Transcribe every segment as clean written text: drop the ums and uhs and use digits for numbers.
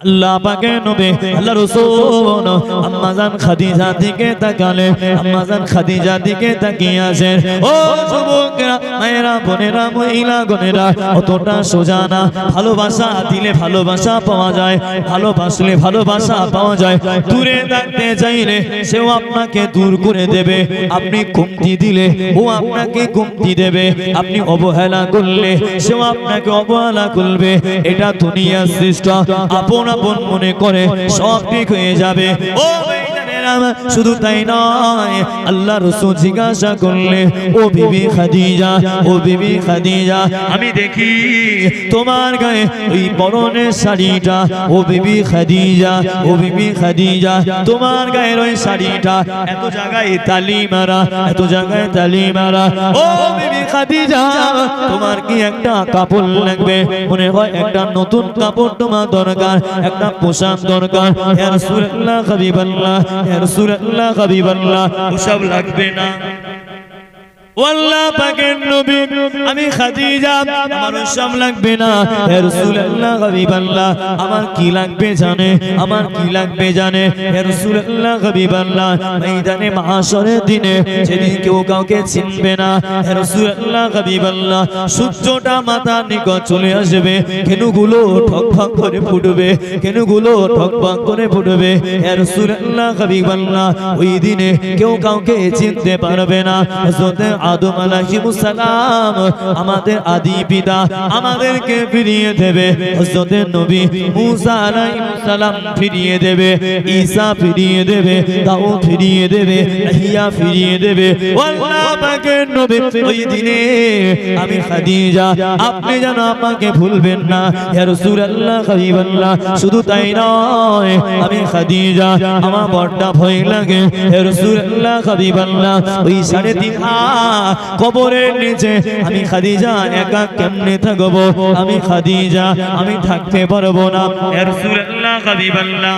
আল্লাহ পাকের নবী আল্লাহ রাসূল আম্মা জান খাদিজা দিকে তাকালে আম্মা জান খাদিজা দিকে তাকিয়ে আছেন। ও যুবকেরা, মায়েরা, বোনেরা, মহিলা গণেরা, অতটা সোজা না। ভালোবাসা দিলে ভালোবাসা পাওয়া যায়, ভালোবাসলে ভালোবাসা পাওয়া যায়। দূরে থাকতে চাইলে সেও আপনাকে দূর করে দেবে, আপনি কমতি দিলে ও আপনাকে কমতি দেবে, আপনি অবহেলা করলে সেও আপনাকে অবহেলা করবে। এটা দুনিয়ার সৃষ্ট। আপন আপন মনে করে সব ঠিক হয়ে যাবে। ও শুধু তাই নয়, আল্লাহ রাসূল জিজ্ঞাসা করলে, ও বিবি খাদিজা, ও বিবি খাদিজা, আমি দেখি তোমার গায়ে ওই পরনের শাড়িটা, ও বিবি খাদিজা, ও বিবি খাদিজা, তোমার গায়ের ওই শাড়িটা এত জায়গায় তালি মারা, এত জায়গায় তালি মারা। ও বিবি খাদিজা, তোমার কি একটা কাপড় লাগবে? মনে হয় একটা নতুন কাপড় তোমার দরকার, একটা পোশাক দরকার। ইয়া রাসূলুল্লাহ, হাবিবাল্লাহ, ইয়া রাসূলুল্লাহ, হাবিবাল্লাহ, ওসব লাগবে না। আল্লাহ পাকের নবী, আমি খাদিজা, আমার সব লাগবে না। ইয়া রাসূলুল্লাহ, হাবিবাল্লাহ, আমার কি লাগবে জানে? আমার কি লাগবে জানে? ইয়া রাসূলুল্লাহ, হাবিবাল্লাহ, ময়দানে মাহশরের দিনে যেদিন কেউ কাউকে চিনবে না, ইয়া রাসূলুল্লাহ, হাবিবাল্লাহ, সূর্যটা মাথার নিকট চলে আসবে, কেনুগুলো ঠকঠক করে ফুটবে, কেনুগুলো ঠকঠক করে ফুটবে। ইয়া রাসূলুল্লাহ, হাবিবাল্লাহ, ওই দিনে কেউ কাউকে চিনতে পারবে না। হযরত আদম আলাইহিস সালাম, আমাদের আদি পিতা, আমাদেরকে ফিরিয়ে দেবে। হযরত নবী মুসা আলাইহিস সালাম ফিরিয়ে দেবে, ঈসা ফিরিয়ে দেবে, দাউদ ফিরিয়ে দেবে, ইয়াহইয়া ফিরিয়ে দেবে। আল্লাহ পাকের নবী, ওই দিনে আমি খাদিজা, আপনি যেন আমাকে ভুলবেন না। ইয়া রাসূলুল্লাহ, হাবিবাল্লাহ, শুধু তাই নয়, আমি খাদিজা, আমার বড় ভয় লাগে। ইয়া রাসূলুল্লাহ, হাবিবাল্লাহ, ওই 3.5 হাত কবরের নিচে আমি খাদিজা একা কেমনে থাকবো? আমি খাদিজা, আমি থাকতে পারবো না। ইয়া রাসূলুল্লাহ, হাবিবাল্লাহ,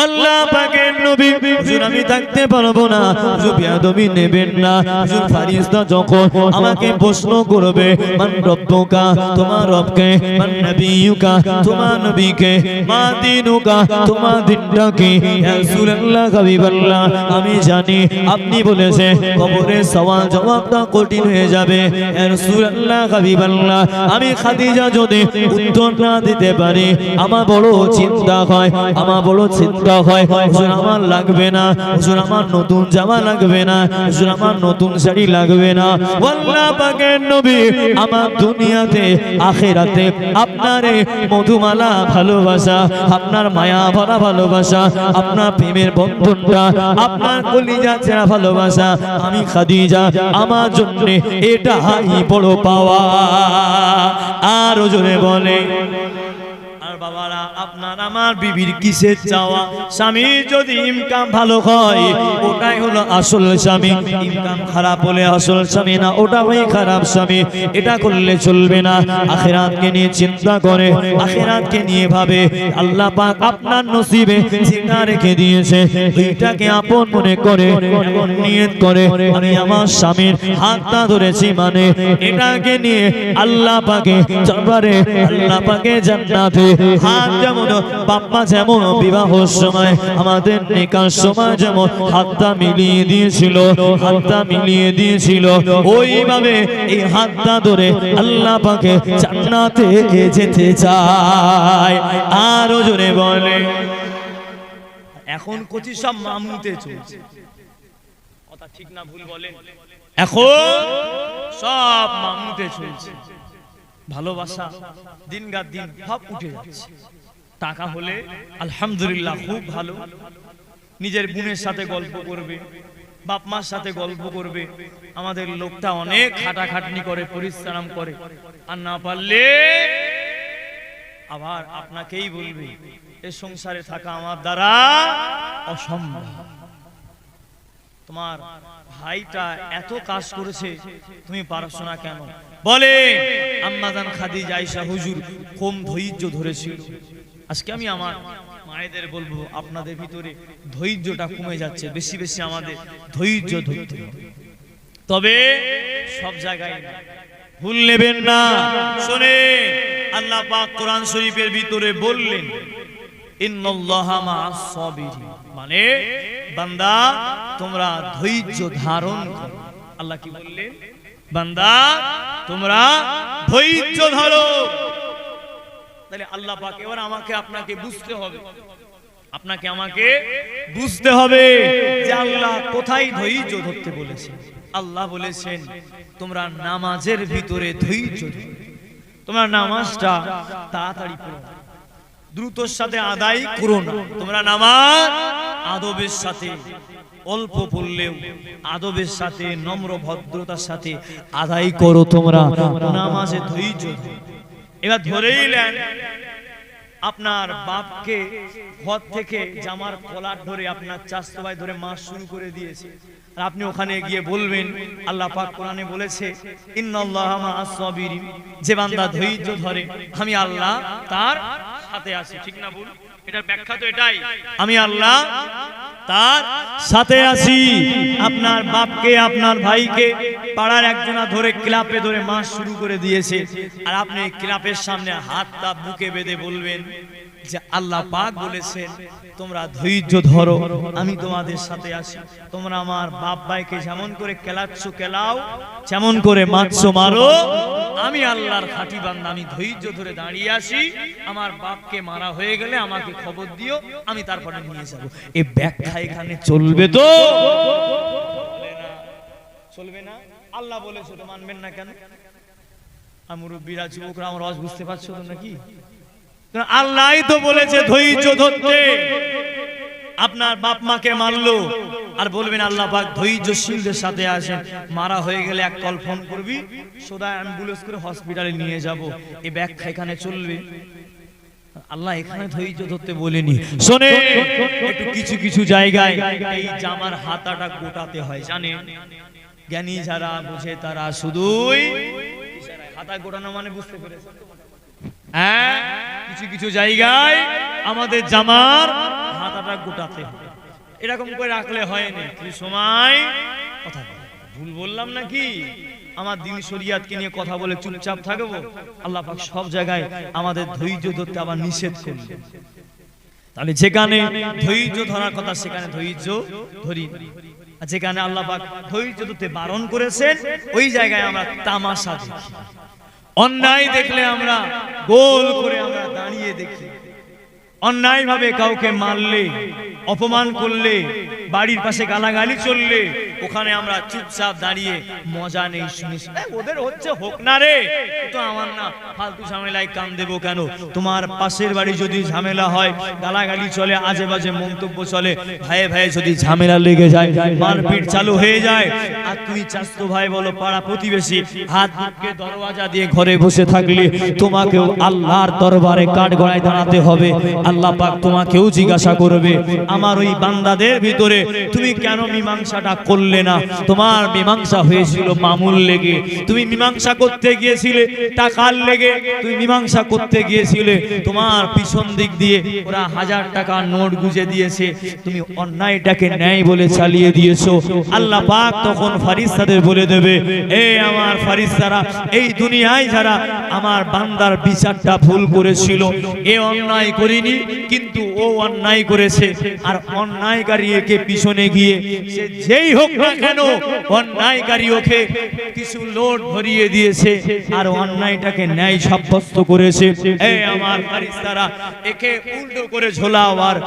আল্লাহ পাকের নবী, হুজুর আমি থাকতে পারবো না। হুজুর বেয়াদবি নেবেন না। হুজুর ফারিস্তা যখন আমাকে প্রশ্ন করবে, মান রব্বুকা, তোমার রবকে, মান নবিয়ুকা, তোমার নবীকে, মা দীনুকা, তোমার দিনটা কি? ইয়া রাসূলুল্লাহ, হাবিবাল্লাহ, আমি জানি আপনি বলেছেন কবরের সওয়াল জবাবটা কঠিন হয়ে যাবে। ইয়া রাসূলুল্লাহ, হাবিবাল্লাহ, আমি খাদিজা যদি উত্তর না দিতে পারি আমার বড় চিন্তা হয়, আমার বড় চিন্তা হয়। হুজুর আমার লাগবে না, হুজুর আমার নতুন জামা লাগবে না, হুজুর আমার নতুন শাড়ি লাগবে না। আল্লাহ পাকের নবী, আমার দুনিয়াতে আখিরাতে আপনারে মধুমালা ভালোবাসা, আপনার মায়া ভরা ভালোবাসা, আপনার প্রেমের বন্ধনটা, আপনার কলিজা ছেঁড়া ভালোবাসা, আমি খাদিজা, আমার জন্য এটাই বড় পাওয়া। আর জোরে বলে, বাবারা, আপনার আমার বিবির কিসের চাওয়া? স্বামী যদি ইনকাম ভালো হয় ওটাই হলো আসল স্বামী, ইনকাম খারাপ হলে আসল স্বামী না, ওটা হয় খারাপ স্বামী। এটা করলে চলবে না। আখিরাতকে নিয়ে চিন্তা করে, আখিরাতকে নিয়ে ভাবে। আল্লাহ পাক আপনার নসিবে যেটা রেখে দিয়েছে ওইটাকে আপন মনে করে, এমন নিয়ত করে, আমি আমার স্বামীর হাতটা ধরেছি মানে এটাকে নিয়ে আল্লাহ পাকে দরবারে, আল্লাহ পাকে জান্নাতে হাত যেমন বাপ্পা যেমন বিবাহের সময় আমাদের নিকার সময় যেমন হাতটা মিলিয়ে দিয়েছিল, হাতটা মিলিয়ে দিয়েছিল, ওইভাবে এই হাতটা ধরে আল্লাহ পাকে জান্নাতে যেতে চায়। আরো জোরে বলে, এখন কচি সব মামুতে চলছে, কথা ঠিক না ভুল বলেন? এখন সব মামুতে চলছে। ভালোবাসা দিনগার দিন ভাব উঠে যাচ্ছে। টাকা হলে আলহামদুলিল্লাহ খুব ভালো, নিজের বোনের সাথে গল্প করবে, বাপ মার সাথে গল্প করবে। আমাদের লোকটা অনেক খাটাখাটনি করে, পরিশ্রম করে, আর না পারলে আবার আপনাকেই বলবে এই সংসারে থাকা আমার দ্বারা অসম্ভব। তোমার ভাইটা এত কাজ করেছে, তুমি পারছো না কেন? বলে আম্মা জান খাদিজা আয়েশা হুজুর কম ধৈর্য ধরেছিল। আজকে আমি আমার মায়েদের বলবো, আপনাদের ভিতরে ধৈর্যটা কমে যাচ্ছে, বেশি বেশি আমাদের ধৈর্য ধরতে হবে। তবে সব জায়গায় ভুল নেবেন না। শুনে আল্লাহ পাক কোরআন শরীফের ভিতরে বললেন ইন্নাল্লাহা মা'আস সাবিরিন, মানে বান্দা তোমরা ধৈর্য ধারণ করো। আল্লাহ কি বললেন? বান্দা তোমরা ধৈর্য ধরো। তাহলে আল্লাহ পাক এবার আমাকে আপনাকে বুঝতে হবে, আপনাকে আমাকে বুঝতে হবে যে আল্লাহ কোথায় ধৈর্য ধরতে বলেছেন। আল্লাহ বলেছেন তোমরা নামাজের ভিতরে ধৈর্য ধরো, তোমরা নামাজটা তাড়াতাড়ি পড়ো, দ্রুতর সাথে আদায় করো না। তোমরা নামাজ আদবের সাথে, অল্প পড়লেও আদবের সাথে, নম্র ভদ্রতার সাথে আদায় করো। তোমরা নামাজে ধৈর্য ধরো। এবার ধরেই নেন আপনার বাপকে ঘর থেকে জামার কলার ধরে আপনার চাচতো ভাই ধরে মাস শুরু করে দিয়েছে, আর আপনি ওখানে গিয়ে বলবেন আল্লাহ পাক কোরআনে বলেছে ইন্নাল্লাহা মা'আস সাবিরিন, যে বান্দা ধৈর্য ধরে আমি আল্লাহ তার সাথে আছি। ঠিক না বল? এটার ব্যাখ্যা তো এটাই, আমি আল্লাহ তার সাথে আছি। আপনার বাপকে, আপনার ভাইকে পাড়ার একজনা ধরে ক্লাবে ধরে মাস শুরু করে দিয়েছে, আর আপনি ক্লাবের সামনে হাতটা বুকে বেঁধে বলবেন যে আল্লাহ পাক বলেছেন তোমরা ধৈর্য ধরো, আমি তোমাদের সাথে আছি। তোমরা আমার বাপ ভাইকে যেমন করে কেলাচ্ছ কেলাও, যেমন করে মারছো মারো, আমি আল্লাহর খাঁটি বান্দা, আমি ধৈর্য ধরে দাঁড়িয়ে আছি। আমার বাপকে মারা হয়ে গেলে আমাকে খবর দিও, আমি তারপরে নিয়ে যাব। এই ব্যাখ্যা এখানে চলবে তো? চলবে না। আল্লাহ বলেছে তো মানবেন না কেন? আর মুরব্বীরা, যুবকরা আমার রস বুঝতে পারছো তো নাকি? আল্লাহই তো বলেছে ধৈর্য ধরতে। আপনার বাপ মাকে মারলো আর বলবেন আল্লাহ পাক ধৈর্যশীলদের সাথে আসেন, মারা হয়ে গেলে এক কল ফোন করবি, সোজা অ্যাম্বুলেন্স করে হসপিটালে নিয়ে যাব। এই ব্যাখ্যা এখানে চলবে? আল্লাহ এখানে ধৈর্য ধরতে বলেনি। শোনে, একটু কিছু কিছু জায়গায় এই জামার হাতাটা গোটাতে হয়, জানেন? জ্ঞানী যারা বুঝে তারা শুধুই হাতা গোটানো মানে বুঝতে পেরেছে। হ্যাঁ, কিছু কিছু জায়গায় আমাদের জামার হাতাটা গোটাতে হয়, এরকম করে রাখলে হয় না। কি সময় কথা ভুল বললাম নাকি? আমার দিন শরিয়াতকে নিয়ে কথা বলে চুপচাপ থাকবো? আল্লাহ পাক সব জায়গায় আমাদের ধৈর্য ধরতে আবার নিষেধ করলেন। তাহলে যেখানে ধৈর্য ধরার কথা সেখানে ধৈর্য ধরি, আর যেখানে আল্লাহ পাক ধৈর্য ধরতে বারণ করেছেন ওই জায়গায় আমরা তামাশা দেখি। অন্যায় দেখলে আমরা গোল করে আমরা দাঁড়িয়ে দেখি। অন্যায় ভাবে কাউকে মারলে, অপমান করলে, বাড়ির পাশে গালাগালি চললে ওখানে আমরা চুপচাপ দাঁড়িয়ে মজা নেই, শুনিস ওদের হচ্ছে হোক না রে, তো আমার না, ফালতু ঝামেলায় কান দেবো কেন? তোমার পাশের বাড়ি যদি ঝামেলা হয়, গালাগালি চলে, আজে বাজে মন্তব্য চলে, ভাইয়ে ভাইয়ে যদি ঝামেলা লেগে যায়, মারপিট চালু হয়ে যায়, আর তুমি চাচতো ভাই বলো, পাড়া প্রতিবেশী, হাত বুকে দরওয়াজা দিয়ে ঘরে বসে থাকলে তোমাকেও আল্লাহর দরবারে কাঠগড়ায় দাঁড়াতে হবে। আল্লাহ পাক তোমাকেও জিজ্ঞাসা করবে আমার ওই বান্দাদের ভিতরে তুমি কেন মীমাংসাটা করলে না? তোমার মীমাংসা হয়েছিল মামুল লেগে, তুমি মীমাংসা করতে গিয়েছিলে টাকার লেগে, তুমি মীমাংসা করতে গিয়েছিলে তোমার পিছন দিক দিয়ে ওরা 1000 টাকার নোট গুজে দিয়েছে, তুমি অন্যায়টাকে ন্যায় বলে চালিয়ে দিয়েছো। আল্লাহ পাক তখন ফেরেশতাদের বলে দেবে, এ আমার ফেরেশতারা, এই দুনিয়ায় যারা আমার বান্দার বিচারটা ভুল করেছিল, এ অন্যায় করিনি কিন্তু ও অন্যায় করেছে, আর অন্যায়কারী একে পিছনে গিয়ে সে যেই হোক না কেন অন্যায়কারী ওকে কিছু লোড ভরিয়ে দিয়েছে আর অন্যায়টাকে ন্যায় সাব্যস্ত করেছে। এই আমার ফেরেশতারা একে উল্টো করে ঝোলাও আর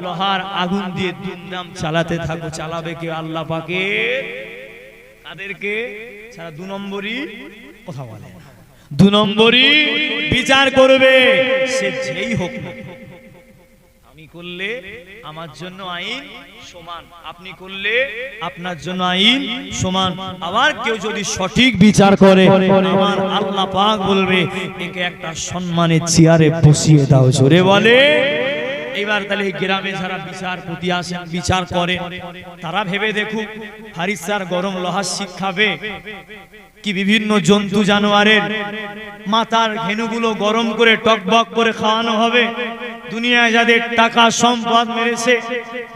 লোহার আগুন দিয়ে দুমদাম চালাতে থাকো। চালাবে কে? আল্লাহ পাকে। তাদেরকে সারা 2 নম্বরই কথা বলে, 2 নম্বরই বিচার করবে সে যেই হোক না। আমি করলে আমার জন্য আইন সমান, আপনি করলে আপনার জন্য আইন সমান। আবার কেউ যদি সঠিক বিচার করে আমার আল্লাহ পাক বলবে একে একটা সম্মানের চেয়ারে বসিয়ে দাও। জোরে বলে। এবার তাহলে এই গ্রামে যারা বিচারপতি আসেন, বিচার করে, তারা ভেবে দেখুক হারিসার গরম লোহার শিক্ষাবে কি বিভিন্ন জন্তু জানোয়ারের মাথার ঘেনুগুলো গরম করে টকবক করে খাওয়ানো হবে। দুনিয়ায় যাদের টাকা সম্পদ মেরেছে,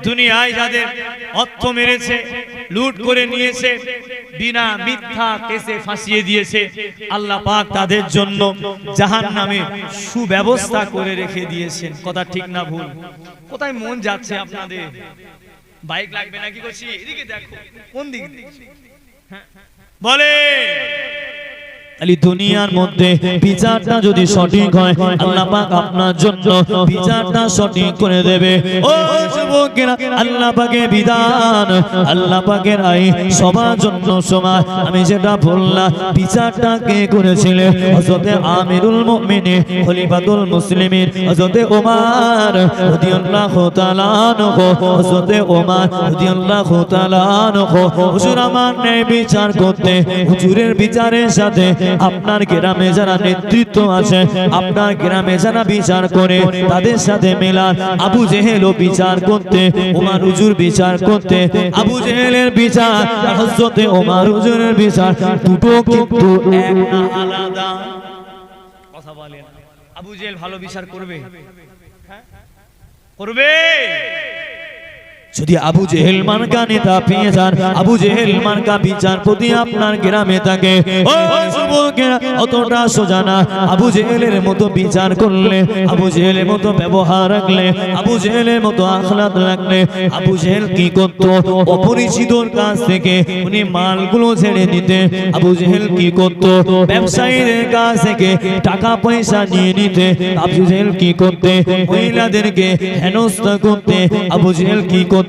দুনিয়ায় যাদের অর্থ মেরেছে, লুট করে নিয়েছে, বিনা মিথ্যা কেসে ফাঁসিয়ে দিয়েছে, আল্লাহ পাক তাদের জন্য জাহান্নামে সুব্যবস্থা করে রেখে দিয়েছেন। কথা ঠিক না ভুল? কোথায় মন যাচ্ছে আপনাদের? বাইক লাগবে নাকি করছি? এদিকে দেখো, কোন দিকে বলে? খালি দুনিয়ার মধ্যে বিচারটা যদি সঠিক হয়, আল্লাহ পাক আপনার জন্য বিচারটা সঠিক করে দেবে। ও যুবকেরা, আল্লাহ পাকের বিধান, আল্লাহ পাকের আইন সবার জন্য সমান। আমি যেটা বললাম, বিচারটা কে করেছিলেন? হযরতে আমিরুল মুমিনিন খলিফাতুল মুসলিমিন হযরতে ওমর রাদিয়াল্লাহু তাআলা আনহু, হযরতে ওমর রাদিয়াল্লাহু তাআলা আনহু হুজুর আমার ন্যায় বিচার করতে, হুজুরের বিচারের সাথে আপনার গ্রামে যারা নেতৃত্ব আছে, আপনার গ্রামে যারা বিচার করে, তাদের সাথে মেলান। আবু জেহেলও বিচার করতে, ওমর হুজুর বিচার করতে। আবু জেহেলের বিচার আর হযরতে ওমর হুজুরের বিচার দুটো কিন্তু এক না, আলাদা। কথা বলেন, আবু জেহেল ভালো বিচার করবে? করবে? যদি আবু জেহেল মার্কা নেতা পেয়ে যান, আবু জেহেল মার্কা বিচারপতি আপনার গ্রামে থাকে, ও যুবকেরা, অতটা সোজা না। আবু জেহেলের মতো বিচার করলে, আবু জেহেলের মতো ব্যবহার রাখলে, আবু জেহেলের মতো আখলাক রাখলে, আবু জেহেল কি করত? অপরিচিতর কাছ থেকে উনি মালগুলো ছেড়ে দিতে। আবু জেহেল কি করত? ব্যবসায়ীদের কাছ থেকে টাকা পয়সা নিয়ে নিতে। আবু জেহেল কি করতে? মহিলাদেরকে হেনস্থা করতে। আবু জেহেল কি করতে?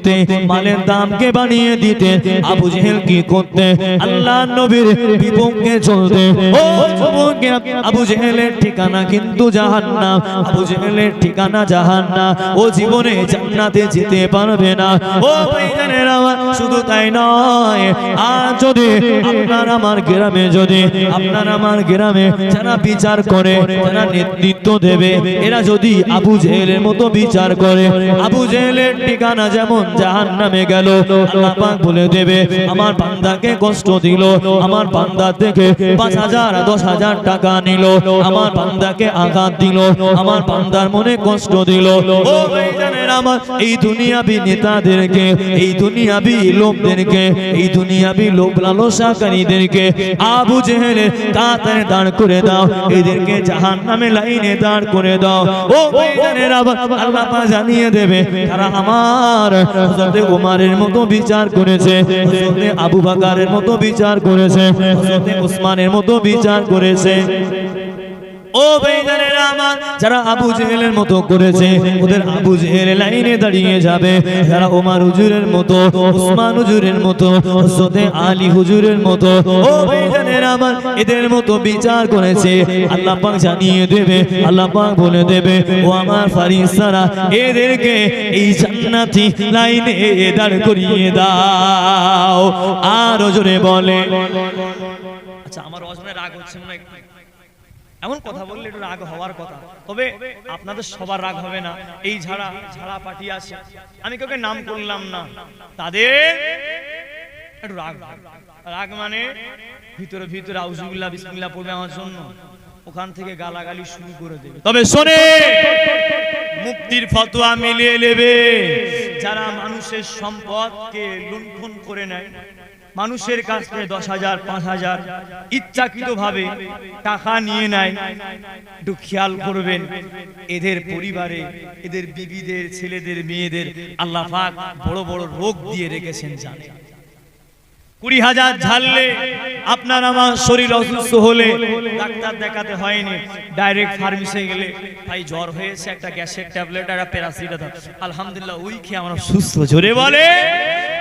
মালের দামকে বাড়িয়ে দিতে। আবু জেহেল কি করতে? আল্লাহর নবীর বিপক্ষে চলতে। ও যুবকেরা, আবু জেহেলের ঠিকানা কিন্তু জাহান্নাম। আবু জেহেলের ঠিকানা জাহান্নাম। ও জীবনে জান্নাতে যেতে পারবে না। ও ভাইজানেরা, শুধু তাই নয়, আর যদি আপনার আমার গ্রামে, যদি আপনার আমার গ্রামে যারা বিচার করে, যারা নেতৃত্ব দেবে, এরা যদি আবু জেহেলের মতো বিচার করে, আবু জেহেলের ঠিকানা যেমন জাহান্নামে গেল, আল্লাহ পাক বলে দেবে, আমার বান্দাকে কষ্ট দিল, আমার বান্দা থেকে 5,000 10,000 টাকা নিল, আমার বান্দাকে আঘাত দিল, আমার বান্দার মনে কষ্ট দিল। ও ভাইজানেরা আমার, এই দুনিয়াবি নেতাদেরকে, এই দুনিয়াবি লোকদেরকে, এই দুনিয়াবি লোক লালসাকারীদেরকে আবু জেহেলের কাতারে দাঁড় করে দাও, এদেরকে জাহান্নামে লাইনে দাঁড় করে দাও। ও ভাইজানেরা, আল্লাহ পাক জানিয়ে দেবে, তারা আমার হযরতে ওমরের মতো বিচার করেছে, হযরতে আবু বকরের মতো বিচার করেছে, হযরতে উসমানের মতো বিচার করেছে। ও ভাইজানেরা আমার, যারা আবু জেহেলের মতো করেছে, ওদের আবু জেহেল লাইনে দাঁড়িয়ে যাবে। যারা ওমর হুজুরের মতো, উসমান হুজুরের মতো, হযরতে আলী হুজুরের মতো, ও ভাইজানেরা আমার, এদের মতো বিচার করেছে, আল্লাহ পাক জানিয়ে দেবে, আল্লাহ পাক বলে দেবে, ও আমার ফারিস্তারা, এদেরকে এই জান্নাতি লাইনে দাঁড় করিয়ে দাও। আর জোরে বলে। আচ্ছা, আমার ওয়াজে রাগ হচ্ছে না? এমন কথা বললে একটু রাগ হওয়ার কথা, তবে আপনাদের সবার রাগ হবে না। এই ঝাড়া পার্টি আছে, আমি কাউকে নাম করলাম না, তাদের একটু রাগ মানে ভিতরে ভিতরে আউযুবিল্লাহ বিসমিল্লাহ পড়বে আমার জন্য, ওখান থেকে গালাগালি শুরু করে দেবে। তবে শোনে, মুফতির ফতোয়া মিলিয়ে নেবে, যারা মানুষের সম্পদকে লুণ্ঠন করে নেয়, মানুষের কাছ থেকে 10,000 5,000 ইচ্ছাকৃতভাবে টাকা নিয়ে নেয়, একটু খেয়াল করবেন, এদের পরিবারে, এদের বিবিদের, ছেলেদের, মেয়েদের আল্লাহ পাক বড় বড় রোগ দিয়ে রেখেছেন। জানেন, 20,000 ঝাললে আপনার আমার শরীর অসুস্থ হলে ডাক্তার দেখাতে হয়নি, ডাইরেক্ট ফার্মেসি গেলে, ভাই জ্বর হয়েছে, একটা গ্যাসের ট্যাবলেট আর প্যারাসিটামল, আলহামদুলিল্লাহ ওই খেয়ে আমরা সুস্থ। জোরে বলে।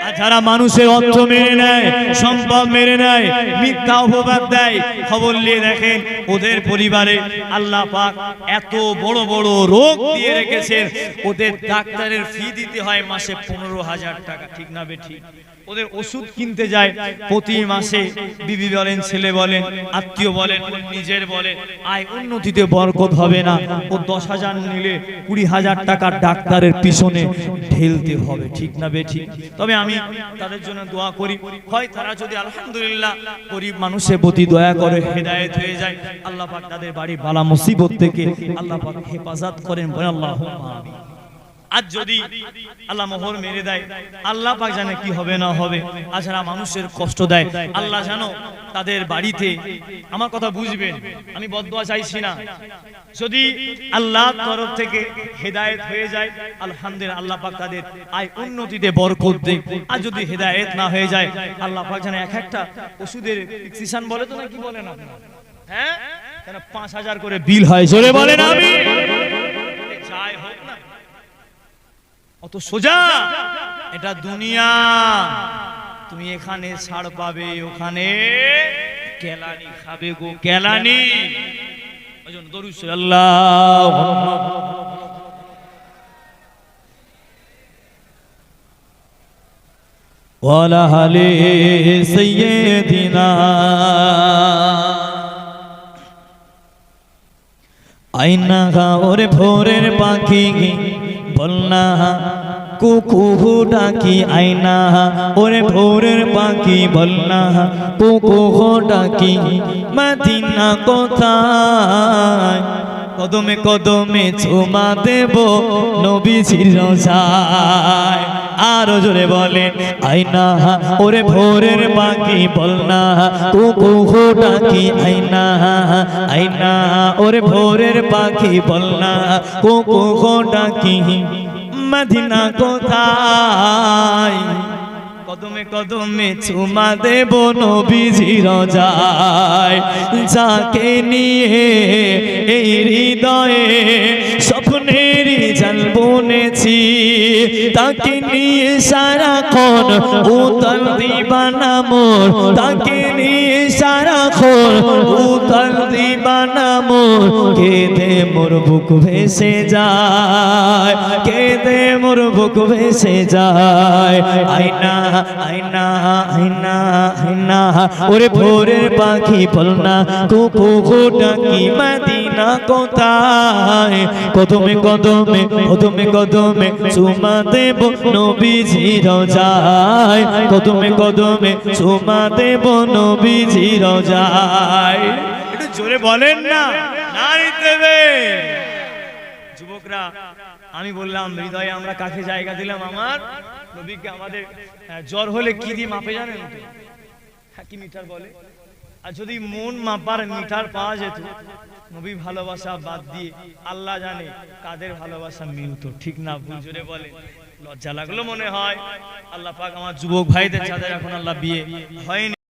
আর যারা মানুষের অর্থ মেরে নেয়, সম্পদ মেরে নেয়, মিথ্যা অপবাদ দেয়, খবর নিয়ে দেখেন ওদের পরিবারে আল্লাহ পাক এত বড় বড় রোগ দিয়ে রেখেছেন, ওদের ডাক্তারের ফি দিতে হয় মাসে 15,000 টাকা। ঠিক না বেঠিক? ওদের ওষুধ কিনতে যায় প্রতি মাসে, বিবি বলেন, ছেলে বলেন, আত্মীয় বলেন, নিজের বলেন, আয় উন্নতিতে বরকত হবে না। ও 10,000 নিলে 20,000 টাকা ডাক্তারের পিছনে ঢেলতে হবে। ঠিক না বেঠিক? তবে আমি তাদের জন্য দোয়া করি, হয় তারা যদি আলহামদুলিল্লাহ গরিব মানুষের প্রতি দয়া করে হেদায়েত হয়ে যায়, আল্লাহ পাক তাদের বাড়ি বালা মুসিবত থেকে আল্লাহ পাক হেফাজত করেন। বলেন আল্লাহুম্মা আমিন। আজ যদি আল্লাহ মোহর মেরে দেয়, আল্লাহ পাক জানে কি হবে না হবে। আছাড়া মানুষের কষ্ট দেয়, আল্লাহ জানো তাদের বাড়িতে, আমার কথা বুঝবেন, আমি বদদুয়া চাইছি না। যদি আল্লাহর তরফ থেকে হেদায়েত হয়ে যায়, আলহামদুলিল্লাহ, আল্লাহ পাক তাদের আয় উন্নতিতে বরকত দেয়। আর যদি হেদায়েত না হয়ে যায়, আল্লাহ পাক জানে এক একটা ওষুধের প্রেসক্রিপশন বলে তো না, কি বলেন আপনারা, হ্যাঁ, কেন 5000 করে বিল হয়, জোরে বলেন আমি। যাই হোক না, অত সোজা এটা দুনিয়া। তুমি এখানে ছাড় পাবে, ওখানে কেলানি খাবে গো, কেলানি। ওইজন্য দরুদ আল্লাহু আকবার। ওয়ালা আলি সাইয়্যিদিনা। আইনা ওরে ভোরের পাখি বলনা কুকু ডাকি, আইনা ওরে ভোরের পাখি বলনা কুকু ডাকি, মদিনা কোথায়, কদমে কদমে চুমা দেব নবীজির রোজায়। আরো জোরে বলেন, আইনা ওরে ভোরের পাখি বলনা কুকু ডাকি, আইনা আইনা ওরে ভোরের পাখি বলনা কুকু ডাকি, মদিনা কোথায়, কদমে কদমে চুমা দেব নবীজির রোজায়। যাকে নিয়ে এই হৃদয়ে স্বপ্নের জাল বুনেছি, তাকে নিয়ে সারাক্ষণ উতল দিবানা মোর, তাকে নিয়ে সারাক্ষণ উতল দিবানা মোর। কেঁদে মোর বুক ভেসে যায়, কেঁদে মোর বুক ভেসে যায়। আইনা আইনা আইনা আইনা ওরে ভোরের পাখি বলনা কুকু ডাকি, মদিনা কোথায়, কদমে কদমে কদমে কদমে চুমা দেব নবীজির রোজায়, কদমে কদমে চুমা দেব নবীজির রোজায়। একটু জোরে বলেন না, নারী দেবে। যুবকরা, আমি বললাম হৃদয়ে আমরা কাকে জায়গা দিলাম, আমার নবীকে। আমাদের জ্বর হলে কি দিয়ে মাপে জানেন তো? কি মিটার বলে? আর যদি মন মাপার মিটার পাওয়া যেত, নবী ভালোবাসা বাদ দিয়ে আল্লাহ জানে কাদের ভালোবাসা মিলতো, ঠিক না ভুল? জোরে বলে। লজ্জা লাগলো মনে হয়। আল্লাহ পাক আমার যুবক ভাইদের যাদের এখন আল্লাহ বিয়ে হয়নি